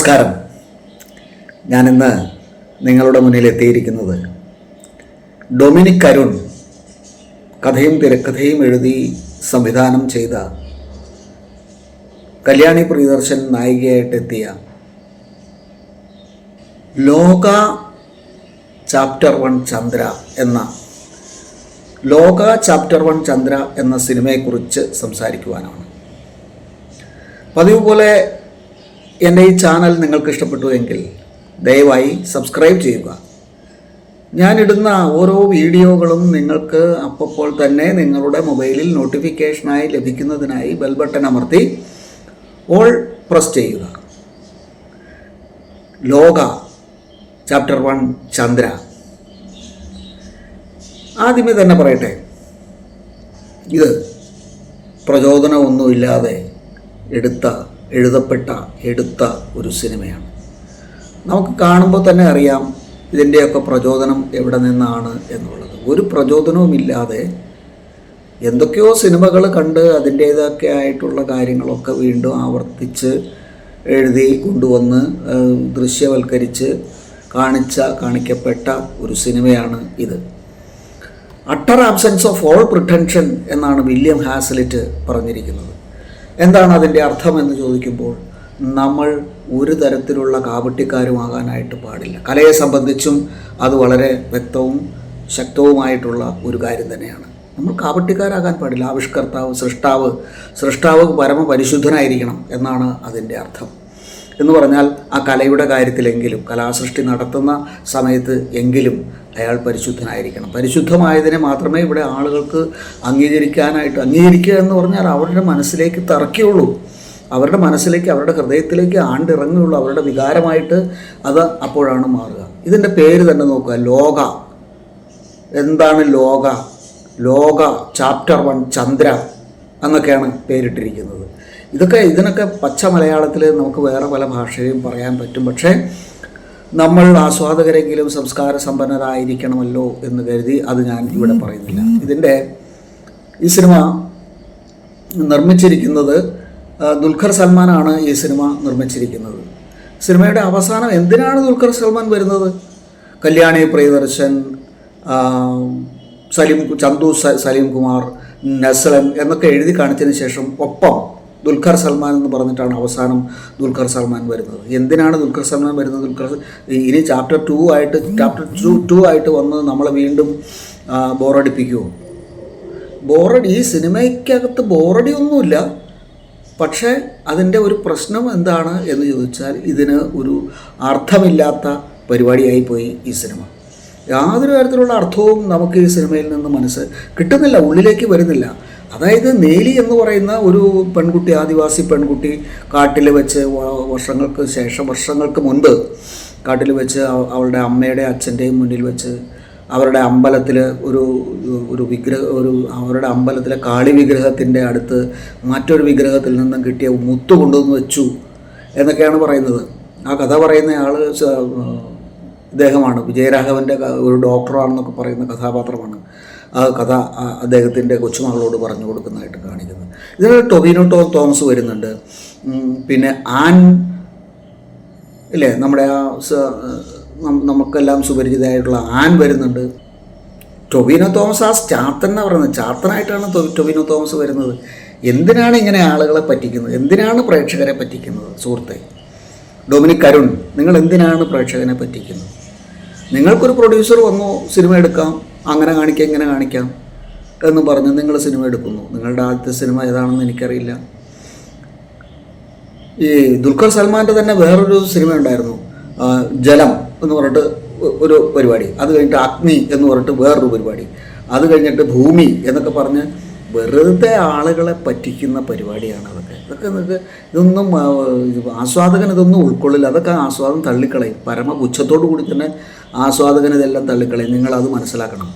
നമസ്കാരം. ഞാനിന്ന് നിങ്ങളുടെ മുന്നിൽ എത്തിയിരിക്കുന്നത് ഡൊമിനിക് അരുൺ കഥയും തിരക്കഥയും എഴുതി സംവിധാനം ചെയ്ത കല്യാണി പ്രിയദർശൻ നായികയായിട്ടെത്തിയ ലോക ചാപ്റ്റർ 1 ചന്ദ്ര എന്ന സിനിമയെക്കുറിച്ച് സംസാരിക്കുവാനാണ്. പതിവ് പോലെ എൻ്റെ ഈ ചാനൽ നിങ്ങൾക്ക് ഇഷ്ടപ്പെട്ടു എങ്കിൽ ദയവായി സബ്സ്ക്രൈബ് ചെയ്യുക. ഞാനിടുന്ന ഓരോ വീഡിയോകളും നിങ്ങൾക്ക് അപ്പോൾ തന്നെ നിങ്ങളുടെ മൊബൈലിൽ നോട്ടിഫിക്കേഷനായി ലഭിക്കുന്നതിനായി ബെൽ ബട്ടൺ അമർത്തി ഓൾ പ്രസ് ചെയ്യുക. ലോക ചാപ്റ്റർ 1 ചന്ദ്ര. ആദ്യമേ തന്നെ പറയട്ടെ, ഇത് പ്രചോദനമൊന്നുമില്ലാതെ എടുത്ത ഒരു സിനിമയാണ്. നമുക്ക് കാണുമ്പോൾ തന്നെ അറിയാം ഇതിൻ്റെയൊക്കെ പ്രചോദനം എവിടെ നിന്നാണ് എന്നുള്ളത്. ഒരു പ്രചോദനവുമില്ലാതെ എന്തൊക്കെയോ സിനിമകൾ കണ്ട് അതിൻ്റേതൊക്കെ ആയിട്ടുള്ള കാര്യങ്ങളൊക്കെ വീണ്ടും ആവർത്തിച്ച് എഴുതി കൊണ്ടുവന്ന് ദൃശ്യവൽക്കരിച്ച് കാണിക്കപ്പെട്ട ഒരു സിനിമയാണ് ഇത്. അട്ടർ ആബ്സെൻസ് ഓഫ് ഓൾ പ്രിട്ടൻഷൻ എന്നാണ് വില്യം ഹാസലിറ്റ് പറഞ്ഞിരിക്കുന്നത്. എന്താണ് അതിൻ്റെ അർത്ഥം എന്ന് ചോദിക്കുമ്പോൾ, നമ്മൾ ഒരു തരത്തിലുള്ള കാപട്യക്കാരുമാകാനായിട്ട് പാടില്ല. കലയെ സംബന്ധിച്ചും അത് വളരെ വ്യക്തവും ശക്തവുമായിട്ടുള്ള ഒരു കാര്യം തന്നെയാണ്. നമ്മൾ കാപട്യക്കാരാകാൻ പാടില്ല. സൃഷ്ടാവ് പരമപരിശുദ്ധനായിരിക്കണം എന്നാണ് അതിൻ്റെ അർത്ഥം. എന്ന് പറഞ്ഞാൽ ആ കലയുടെ കാര്യത്തിലെങ്കിലും, കലാസൃഷ്ടി നടത്തുന്ന സമയത്ത് എങ്കിലും അയാൾ പരിശുദ്ധനായിരിക്കണം. പരിശുദ്ധമായതിനെ മാത്രമേ ഇവിടെ ആളുകൾക്ക് അംഗീകരിക്കുക എന്ന് പറഞ്ഞാൽ അവരുടെ മനസ്സിലേക്ക് തറക്കുകയുള്ളൂ. അവരുടെ മനസ്സിലേക്ക്, അവരുടെ ഹൃദയത്തിലേക്ക് ആണ്ടിറങ്ങുകയുള്ളൂ. അവരുടെ വികാരമായിട്ട് അത് അപ്പോഴാണ് മാറുക. ഇതിൻ്റെ പേര് തന്നെ നോക്കുക, ലോക. എന്താണ് ലോക ചാപ്റ്റർ 1 ചന്ദ്ര എന്നൊക്കെയാണ് പേരിട്ടിരിക്കുന്നത്. ഇതിനൊക്കെ പച്ച മലയാളത്തിൽ നമുക്ക് വേറെ പല ഭാഷയും പറയാൻ പറ്റും. പക്ഷേ നമ്മൾ ആസ്വാദകരെങ്കിലും സംസ്കാര സമ്പന്നരായിരിക്കണമല്ലോ എന്ന് കരുതി അത് ഞാൻ ഇവിടെ പറയുന്നില്ല. ഈ സിനിമ നിർമ്മിച്ചിരിക്കുന്നത് ദുൽഖർ സൽമാനാണ്. ഈ സിനിമ നിർമ്മിച്ചിരിക്കുന്നത്. സിനിമയുടെ അവസാനം എന്തിനാണ് ദുൽഖർ സൽമാൻ വരുന്നത്? കല്യാണി പ്രിയദർശൻ, സലീം കുമാർ, നസ്ലൻ എന്നൊക്കെ എഴുതി കാണിച്ചതിന് ശേഷം ഒപ്പം ദുൽഖർ സൽമാൻ എന്ന് പറഞ്ഞിട്ടാണ് അവസാനം ദുൽഖർ സൽമാൻ വരുന്നത്. എന്തിനാണ് ദുൽഖർ സൽമാൻ വരുന്നത്? ഇനി ചാപ്റ്റർ 2 ആയിട്ട് വന്ന് നമ്മളെ വീണ്ടും ബോറടിപ്പിക്കുമോ? ഈ സിനിമയ്ക്കകത്ത് ബോറടിയൊന്നുമില്ല. പക്ഷേ അതിൻ്റെ ഒരു പ്രശ്നം എന്താണ് എന്ന് ചോദിച്ചാൽ, ഇതിന് ഒരു അർത്ഥമില്ലാത്ത പരിപാടിയായിപ്പോയി ഈ സിനിമ. യാതൊരു തരത്തിലുള്ള അർത്ഥവും നമുക്ക് ഈ സിനിമയിൽ നിന്ന് കിട്ടുന്നില്ല, ഉള്ളിലേക്ക് വരുന്നില്ല. അതായത് നേലി എന്ന് പറയുന്ന ഒരു പെൺകുട്ടി, ആദിവാസി പെൺകുട്ടി, കാട്ടിൽ വെച്ച് വർഷങ്ങൾക്ക് മുൻപ് കാട്ടിൽ വെച്ച് അവളുടെ അമ്മയുടെ അച്ഛൻ്റെയും മുന്നിൽ വെച്ച് അവരുടെ അമ്പലത്തിൽ അവരുടെ അമ്പലത്തിലെ കാളി വിഗ്രഹത്തിൻ്റെ അടുത്ത് മറ്റൊരു വിഗ്രഹത്തിൽ നിന്നും കിട്ടിയ മുത്ത് കൊണ്ടുവന്ന് വെച്ചു എന്നൊക്കെയാണ് പറയുന്നത്. ആ കഥ പറയുന്ന ആൾ ഇദ്ദേഹമാണ്, വിജയരാഘവൻ്റെ ഒരു ഡോക്ടറാണെന്നൊക്കെ പറയുന്ന കഥാപാത്രമാണ്. ആ കഥ അദ്ദേഹത്തിൻ്റെ കൊച്ചുമകളോട് പറഞ്ഞു കൊടുക്കുന്നതായിട്ട് കാണിക്കുന്നത്. ഇതിൽ ടൊവിനോ തോമസ് വരുന്നുണ്ട്. പിന്നെ ഇല്ലേ, നമ്മുടെ നമുക്കെല്ലാം സുപരിചിതമായിട്ടുള്ള വരുന്നുണ്ട്. ടൊവിനോ തോമസ് ചാത്തനാണ് പറയുന്നത്. ചാത്തനായിട്ടാണ് ടൊവിനോ തോമസ് വരുന്നത്. എന്തിനാണ് ഇങ്ങനെ ആളുകളെ പറ്റിക്കുന്നത്? എന്തിനാണ് പ്രേക്ഷകരെ പറ്റിക്കുന്നത്? സുഹൃത്തെ ഡൊമിനിക് അരുൺ, നിങ്ങൾ എന്തിനാണ് പ്രേക്ഷകനെ പറ്റിക്കുന്നത്? നിങ്ങൾക്കൊരു പ്രൊഡ്യൂസർ വന്നു, സിനിമ എടുക്കാം, അങ്ങനെ കാണിക്കാം, ഇങ്ങനെ കാണിക്കാം എന്ന് പറഞ്ഞ് നിങ്ങൾ സിനിമ എടുക്കുന്നു. നിങ്ങളുടെ ആദ്യത്തെ സിനിമ ഏതാണെന്ന് എനിക്കറിയില്ല. ഈ ദുൽഖർ സൽമാൻ്റെ തന്നെ വേറൊരു സിനിമ ഉണ്ടായിരുന്നു, ജലം എന്ന് പറഞ്ഞിട്ട് ഒരു പരിപാടി. അത് കഴിഞ്ഞിട്ട് അഗ്നി എന്ന് പറഞ്ഞിട്ട് വേറൊരു പരിപാടി. അത് കഴിഞ്ഞിട്ട് ഭൂമി എന്നൊക്കെ പറഞ്ഞ് വെറുതെ ആളുകളെ പറ്റിക്കുന്ന പരിപാടിയാണ് ഇതൊക്കെ. ഇതൊന്നും ആസ്വാദകൻ ഇതൊന്നും ഉൾക്കൊള്ളില്ല. അതൊക്കെ ആസ്വാദം തള്ളിക്കളയും. പരമപുച്ഛത്തോടു കൂടി തന്നെ ആസ്വാദകൻ ഇതെല്ലാം തള്ളിക്കളയും. നിങ്ങളത് മനസ്സിലാക്കണം.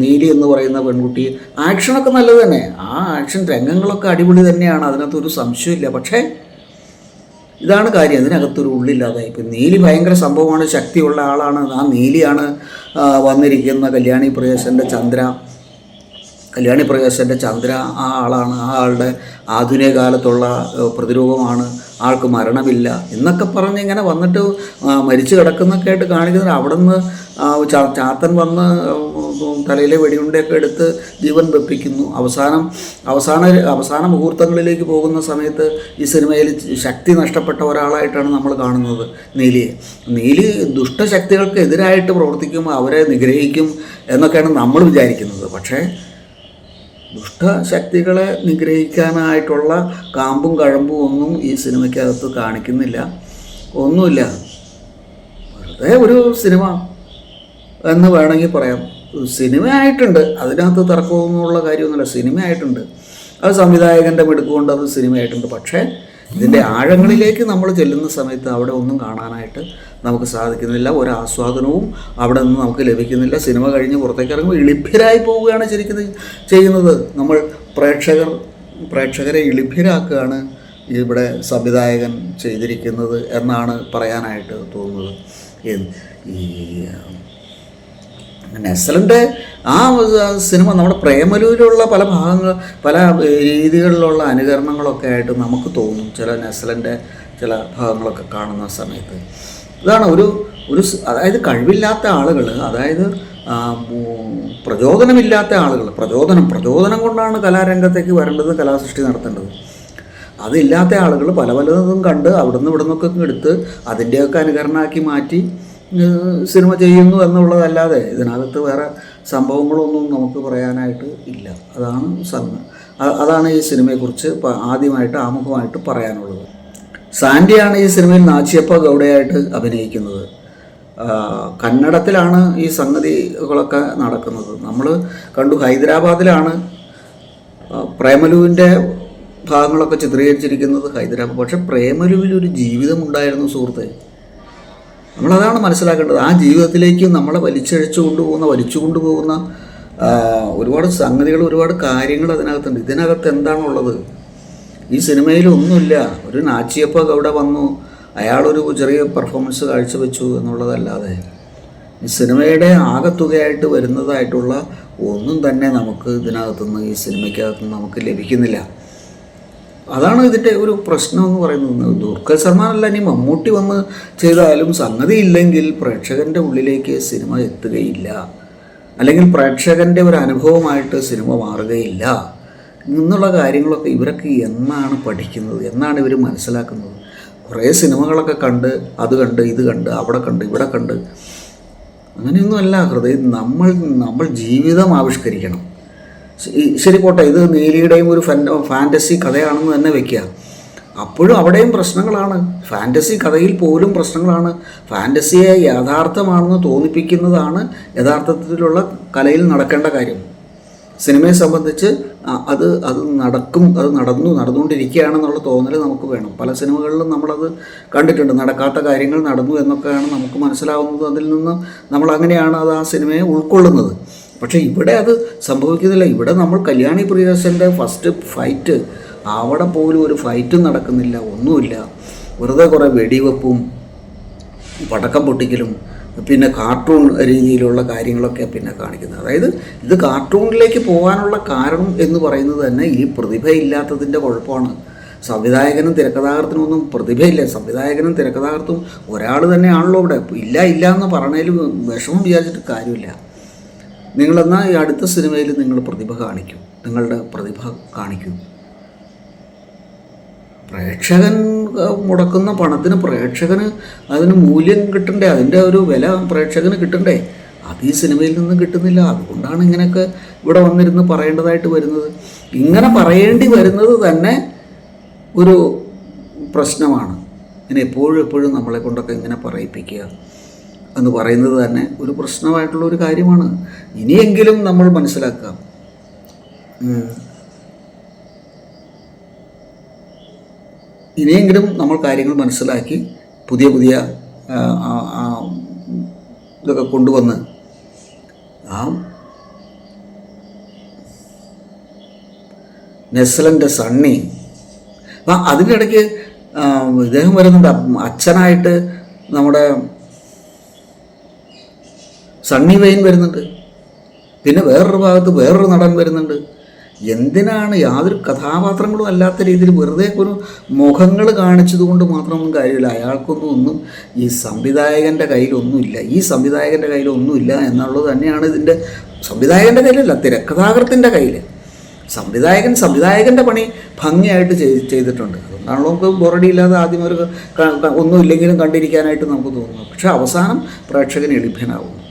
നീലി എന്ന് പറയുന്ന പെൺകുട്ടി, ആക്ഷനൊക്കെ നല്ലത് തന്നെ. ആ ആക്ഷൻ രംഗങ്ങളൊക്കെ അടിപൊളി തന്നെയാണ്, അതിനകത്തൊരു സംശയമില്ല. പക്ഷേ ഇതാണ് കാര്യം, ഇതിനകത്തൊരു ഉള്ളില്ലാതായി. ഇപ്പം നീലി ഭയങ്കര സംഭവമാണ്, ശക്തിയുള്ള ആളാണ്. ആ നീലിയാണ് വന്നിരിക്കുന്ന കല്യാണി പ്രിയദർശൻ്റെ ചന്ദ്ര. ആ ആളാണ്, ആ ആളുടെ ആധുനിക കാലത്തുള്ള പ്രതിരൂപമാണ്. ആൾക്ക് മരണമില്ല എന്നൊക്കെ പറഞ്ഞ് ഇങ്ങനെ വന്നിട്ട് മരിച്ചു കിടക്കുന്നൊക്കെ ആയിട്ട് കാണിക്കുന്നത്. അവിടെ നിന്ന് ചാത്തൻ വന്ന് തലയിലെ വെടിയുണ്ടയൊക്കെ എടുത്ത് ജീവൻ വെപ്പിക്കുന്നു. അവസാന മുഹൂർത്തങ്ങളിലേക്ക് പോകുന്ന സമയത്ത് ഈ സിനിമയിൽ ശക്തി നഷ്ടപ്പെട്ട ഒരാളായിട്ടാണ് നമ്മൾ കാണുന്നത് നീലിയെ. നീലി ദുഷ്ടശക്തികൾക്ക് എതിരായിട്ട് പ്രവർത്തിക്കും, അവരെ നിഗ്രഹിക്കും എന്നൊക്കെയാണ് നമ്മൾ വിചാരിക്കുന്നത്. പക്ഷേ ദുഷ്ടശക്തികളെ നിഗ്രഹിക്കാനായിട്ടുള്ള കാമ്പും കഴമ്പും ഒന്നും ഈ സിനിമയ്ക്കകത്ത് കാണിക്കുന്നില്ല, ഒന്നുമില്ല. വെറുതെ ഒരു സിനിമ എന്ന് വേണമെങ്കിൽ പറയാം. സിനിമ ആയിട്ടുണ്ട്, അതിനകത്ത് തർക്കമൊന്നുമുള്ള കാര്യമൊന്നുമില്ല. സിനിമ ആയിട്ടുണ്ട്, അത് സംവിധായകൻ്റെ മിടുക്കുകൊണ്ട് അത് സിനിമയായിട്ടുണ്ട്. പക്ഷേ ഇതിൻ്റെ ആഴങ്ങളിലേക്ക് നമ്മൾ ചെല്ലുന്ന സമയത്ത് അവിടെ ഒന്നും കാണാനായിട്ട് നമുക്ക് സാധിക്കുന്നില്ല. ഒരാസ്വാദനവും അവിടെ നിന്ന് നമുക്ക് ലഭിക്കുന്നില്ല. സിനിമ കഴിഞ്ഞ് പുറത്തേക്ക് ഇറങ്ങുമ്പോൾ ഇളിഭ്യരായി പോവുകയാണ് ശരിക്കും ചെയ്യുന്നത്. നമ്മൾ പ്രേക്ഷകരെ ഇളിഭ്യരാക്കുകയാണ് ഇവിടെ സംവിധായകൻ ചെയ്തിരിക്കുന്നത് എന്നാണ് പറയാനായിട്ട് തോന്നുന്നത്. ഈ നെസ്ലൻ്റെ ആ സിനിമ നമ്മുടെ പ്രേമലുവിലുള്ള പല രീതികളിലുള്ള അനുകരണങ്ങളൊക്കെ ആയിട്ട് നമുക്ക് തോന്നും ചില നെസ്ലൻ്റെ ചില ഭാഗങ്ങളൊക്കെ കാണുന്ന സമയത്ത്. ഇതാണ് ഒരു അതായത് കഴിവില്ലാത്ത ആളുകൾ, അതായത് പ്രചോദനമില്ലാത്ത ആളുകൾ, പ്രചോദനം കൊണ്ടാണ് കലാരംഗത്തേക്ക് വരേണ്ടത്, കലാസൃഷ്ടി നടത്തേണ്ടത്. അതില്ലാത്ത ആളുകൾ പലതും കണ്ട് അവിടുന്ന് ഇവിടുന്നൊക്കെ എടുത്ത് അതിൻ്റെയൊക്കെ അനുകരണമാക്കി മാറ്റി സിനിമ ചെയ്യുന്നു എന്നുള്ളതല്ലാതെ ഇതിനകത്ത് വേറെ സംഭവങ്ങളൊന്നും നമുക്ക് പറയാനായിട്ട് ഇല്ല. അതാണ് ഈ സിനിമയെക്കുറിച്ച് ആമുഖമായിട്ട് പറയാനുള്ളത്. സാൻഡിയാണ് ഈ സിനിമയിൽ നാച്ചിയപ്പ ഗൗഡയായിട്ട് അഭിനയിക്കുന്നത്. കന്നഡത്തിലാണ് ഈ സംഗതികളൊക്കെ നടക്കുന്നത്. നമ്മൾ കണ്ടു ഹൈദരാബാദിലാണ് പ്രേമലുവിൻ്റെ ഭാഗങ്ങളൊക്കെ ചിത്രീകരിച്ചിരിക്കുന്നത് ഹൈദരാബാദ്. പക്ഷെ പ്രേമലുവിലൊരു ജീവിതമുണ്ടായിരുന്നു സുഹൃത്തെ. നമ്മളതാണ് മനസ്സിലാക്കേണ്ടത്. ആ ജീവിതത്തിലേക്ക് നമ്മളെ വലിച്ചു കൊണ്ടുപോകുന്ന ഒരുപാട് സംഗതികൾ, ഒരുപാട് കാര്യങ്ങൾ അതിനകത്തുണ്ട്. ഇതിനകത്ത് എന്താണുള്ളത്? ഈ സിനിമയിൽ ഒന്നുമില്ല. ഒരു നാച്ചിയപ്പ ഗൗഡ വന്നു, അയാളൊരു ചെറിയ പെർഫോമൻസ് കാഴ്ചവെച്ചു എന്നുള്ളതല്ലാതെ ഈ സിനിമയുടെ ആകത്തുകയായിട്ട് വരുന്നതായിട്ടുള്ള ഒന്നും തന്നെ നമുക്ക് ഇതിനകത്തുനിന്ന്, ഈ സിനിമയ്ക്കകത്തുനിന്ന് നമുക്ക് ലഭിക്കുന്നില്ല. അതാണ് ഇതിൻ്റെ ഒരു പ്രശ്നം എന്ന് പറയുന്നത്. ദുൽഖർ സൽമാനല്ല, ഇനി മമ്മൂട്ടി വന്ന് ചെയ്താലും സംഗതി ഇല്ലെങ്കിൽ പ്രേക്ഷകൻ്റെ ഉള്ളിലേക്ക് സിനിമ എത്തുകയില്ല, അല്ലെങ്കിൽ പ്രേക്ഷകൻ്റെ ഒരു അനുഭവമായിട്ട് സിനിമ മാറുകയില്ല എന്നുള്ള കാര്യങ്ങളൊക്കെ ഇവരൊക്കെ എന്നാണ് പഠിക്കുന്നത്, എന്നാണ് ഇവർ മനസ്സിലാക്കുന്നത്? കുറേ സിനിമകളൊക്കെ കണ്ട്, അത് കണ്ട്, ഇത് കണ്ട്, അവിടെ കണ്ട്, ഇവിടെ കണ്ട്, അങ്ങനെയൊന്നുമല്ല ഹൃദയം. നമ്മൾ ജീവിതം ആവിഷ്കരിക്കണം. ശരി പോട്ടെ, ഇത് നീലിയുടെയും ഒരു ഫാൻറ്റസി കഥയാണെന്ന് തന്നെ വെക്കുക. അപ്പോഴും അവിടെയും പ്രശ്നങ്ങളാണ്. ഫാൻറ്റസി കഥയിൽ പോലും പ്രശ്നങ്ങളാണ്. ഫാൻറ്റസിയെ യാഥാർത്ഥ്യമാണെന്ന് തോന്നിപ്പിക്കുന്നതാണ് യഥാർത്ഥത്തിലുള്ള കലയിൽ നടക്കേണ്ട കാര്യം. സിനിമയെ സംബന്ധിച്ച് അത് നടന്നുകൊണ്ടിരിക്കുകയാണെന്നുള്ള തോന്നൽ നമുക്ക് വേണം. പല സിനിമകളിലും നമ്മളത് കണ്ടിട്ടുണ്ട്. നടക്കാത്ത കാര്യങ്ങൾ നടന്നു എന്നൊക്കെയാണ് നമുക്ക് മനസ്സിലാവുന്നത്. അതിൽ നിന്ന് നമ്മൾ അങ്ങനെയാണ് ആ സിനിമയെ ഉൾക്കൊള്ളുന്നത്. പക്ഷേ ഇവിടെ അത് സംഭവിക്കുന്നില്ല. ഇവിടെ നമ്മൾ കല്യാണി പ്രിയദർശൻ്റെ ഫസ്റ്റ് ഫൈറ്റ്, അവിടെ പോലും ഒരു ഫൈറ്റും നടക്കുന്നില്ല, ഒന്നുമില്ല. വെറുതെ കുറേ വെടിവെപ്പും പടക്കം പൊട്ടിക്കലും പിന്നെ കാർട്ടൂൺ രീതിയിലുള്ള കാര്യങ്ങളൊക്കെ പിന്നെ കാണിക്കുന്നത്. അതായത് ഇത് കാർട്ടൂണിലേക്ക് പോകാനുള്ള കാരണം എന്ന് പറയുന്നത് തന്നെ ഈ പ്രതിഭയില്ലാത്തതിൻ്റെ കുഴപ്പമാണ്. സംവിധായകനും തിരക്കഥാകൃത്തിനും ഒന്നും പ്രതിഭയില്ല. സംവിധായകനും തിരക്കഥാകൃത്തും ഒരാൾ തന്നെയാണല്ലോ ഇവിടെ. ഇല്ല എന്ന് പറഞ്ഞതിൽ വിഷമം വിചാരിച്ചിട്ട് കാര്യമില്ല. നിങ്ങളെന്നാൽ ഈ അടുത്ത സിനിമയിൽ നിങ്ങൾ പ്രതിഭ കാണിക്കൂ, നിങ്ങളുടെ പ്രതിഭ കാണിക്കൂ. പ്രേക്ഷകൻ മുടക്കുന്ന പണത്തിന് പ്രേക്ഷകന് അതിന് മൂല്യം കിട്ടണ്ടേ, അതിൻ്റെ ഒരു വില പ്രേക്ഷകന് കിട്ടണ്ടേ? അത് ഈ സിനിമയിൽ നിന്നും കിട്ടുന്നില്ല. അതുകൊണ്ടാണ് ഇങ്ങനെയൊക്കെ ഇവിടെ വന്നിരുന്ന് പറയേണ്ടതായിട്ട് വരുന്നത്. ഇങ്ങനെ പറയേണ്ടി വരുന്നത് തന്നെ ഒരു പ്രശ്നമാണ്. ഇങ്ങനെ എപ്പോഴും നമ്മളെ കൊണ്ടൊക്കെ ഇങ്ങനെ പറയിപ്പിക്കുക എന്ന് പറയുന്നത് തന്നെ ഒരു പ്രശ്നമായിട്ടുള്ളൊരു കാര്യമാണ്. ഇനിയെങ്കിലും നമ്മൾ മനസ്സിലാക്കാം. ഇനിയെങ്കിലും നമ്മൾ കാര്യങ്ങൾ മനസ്സിലാക്കി പുതിയ ഇതൊക്കെ കൊണ്ടുവന്ന് നെസ്ലൻ്റെ സണ്ണി, അതിൻ്റെ ഇടയ്ക്ക് ഇദ്ദേഹം വരുന്നുണ്ട് അച്ഛനായിട്ട്. നമ്മുടെ സണ്ണി വെയിൻ വരുന്നുണ്ട്. പിന്നെ വേറൊരു ഭാഗത്ത് വേറൊരു നടൻ വരുന്നുണ്ട്. എന്തിനാണ് യാതൊരു കഥാപാത്രങ്ങളും അല്ലാത്ത രീതിയിൽ വെറുതെ ഒരു മുഖങ്ങൾ കാണിച്ചതുകൊണ്ട് മാത്രമൊന്നും കാര്യമില്ല. അയാൾക്കൊന്നും ഈ സംവിധായകൻ്റെ കയ്യിലൊന്നുമില്ല. ഈ സംവിധായകൻ്റെ കയ്യിലൊന്നുമില്ല എന്നുള്ളത് തന്നെയാണ് ഇതിൻ്റെ. സംവിധായകൻ്റെ കയ്യിലല്ല, തിരക്കഥാകൃത്തിൻ്റെ കയ്യിൽ. സംവിധായകൻ്റെ പണി ഭംഗിയായിട്ട് ചെയ്തിട്ടുണ്ട്. അതുകൊണ്ടാണല്ലോ നമുക്ക് ബോറടിയില്ലാതെ ആദ്യം ഒരു ഒന്നുമില്ലെങ്കിലും കണ്ടിരിക്കാനായിട്ട് നമുക്ക് തോന്നുന്നു. പക്ഷേ അവസാനം പ്രേക്ഷകന് എളിഭ്യനാകുന്നു.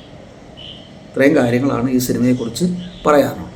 ഇത്രയും കാര്യങ്ങളാണ് ഈ സിനിമയെക്കുറിച്ച് പറയാനുള്ളത്.